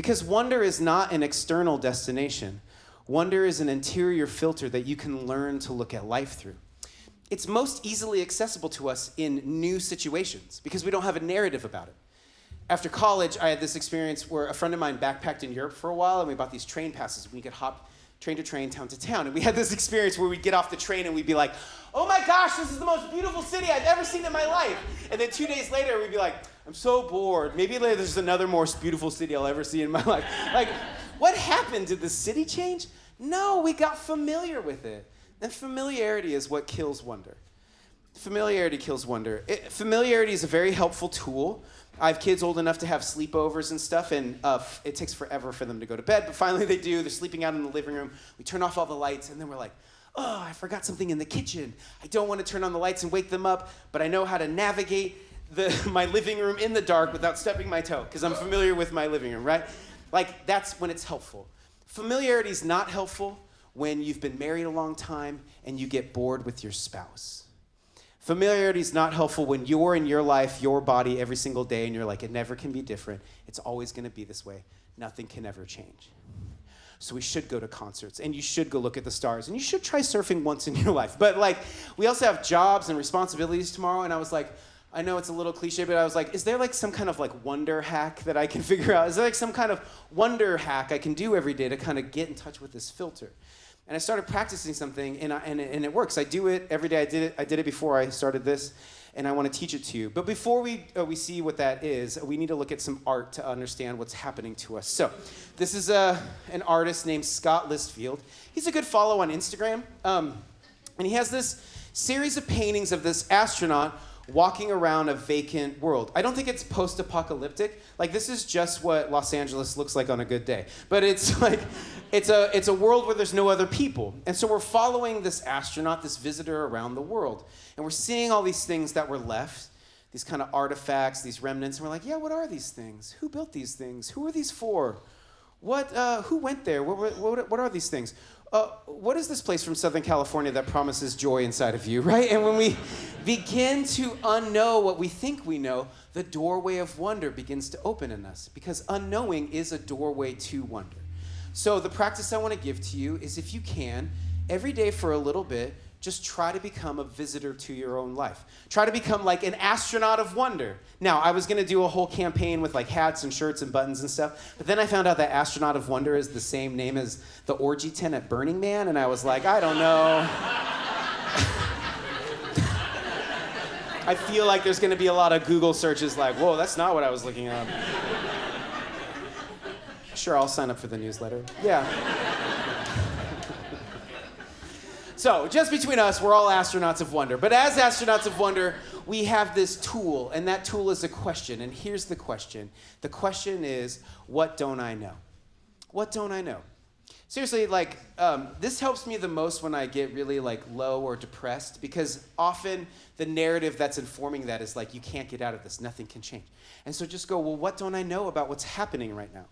Because wonder is not an external destination. Wonder is an interior filter that you can learn to look at life through. It's most easily accessible to us in new situations because we don't have a narrative about it. After college, I had this experience where a friend of mine backpacked in Europe for a while, and we bought these train passes. We could hop train to train, town to town. And we had this experience where we'd get off the train and we'd be like, oh my gosh, this is the most beautiful city I've ever seen in my life. And then 2 days later, we'd be like, I'm so bored. Maybe there's another more beautiful city I'll ever see in my life. Like, what happened? Did the city change? No, we got familiar with it. And familiarity is what kills wonder. Familiarity kills wonder. Familiarity is a very helpful tool. I have kids old enough to have sleepovers and stuff, and it takes forever for them to go to bed, but finally they do. They're sleeping out in the living room. We turn off all the lights, and then we're like, oh, I forgot something in the kitchen. I don't want to turn on the lights and wake them up, but I know how to navigate my living room in the dark without stepping my toe, because I'm familiar with my living room, right? Like, that's when it's helpful. Familiarity is not helpful when you've been married a long time and you get bored with your spouse. Familiarity is not helpful when you're in your life, your body every single day, and you're like, it never can be different. It's always going to be this way. Nothing can ever change. So we should go to concerts, and you should go look at the stars, and you should try surfing once in your life. But like, we also have jobs and responsibilities tomorrow, and I was like, I know it's a little cliche, but I was like, is there like some kind of like wonder hack that I can figure out? Is there like some kind of wonder hack I can do every day to kind of get in touch with this filter? And I started practicing something, and it works. I do it every day. I did it before I started this, and I want to teach it to you. But before we see what that is, we need to look at some art to understand what's happening to us. So this is an artist named Scott Listfield. He's a good follow on Instagram, and he has this series of paintings of this astronaut walking around a vacant world. I don't think it's post-apocalyptic. Like, this is just what Los Angeles looks like on a good day. But it's like, it's a world where there's no other people. And so we're following this astronaut, this visitor around the world. And we're seeing all these things that were left, these kind of artifacts, these remnants. And we're like, yeah, what are these things? Who built these things? Who are these for? Who went there? What are these things? What is this place from Southern California that promises joy inside of you, right? And when we begin to unknow what we think we know, the doorway of wonder begins to open in us, because unknowing is a doorway to wonder. So the practice I want to give to you is, if you can, every day for a little bit, just try to become a visitor to your own life. Try to become like an astronaut of wonder. Now, I was going to do a whole campaign with like hats and shirts and buttons and stuff, but then I found out that astronaut of wonder is the same name as the orgy tent at Burning Man, and I was like, I don't know. I feel like there's going to be a lot of Google searches like, whoa, that's not what I was looking up. Sure, I'll sign up for the newsletter. Yeah. So, just between us, we're all astronauts of wonder. But as astronauts of wonder, we have this tool, and that tool is a question. And here's the question. The question is, what don't I know? What don't I know? Seriously, like, this helps me the most when I get really, like, low or depressed, because often the narrative that's informing that is like, you can't get out of this. Nothing can change. And so just go, well, what don't I know about what's happening right now?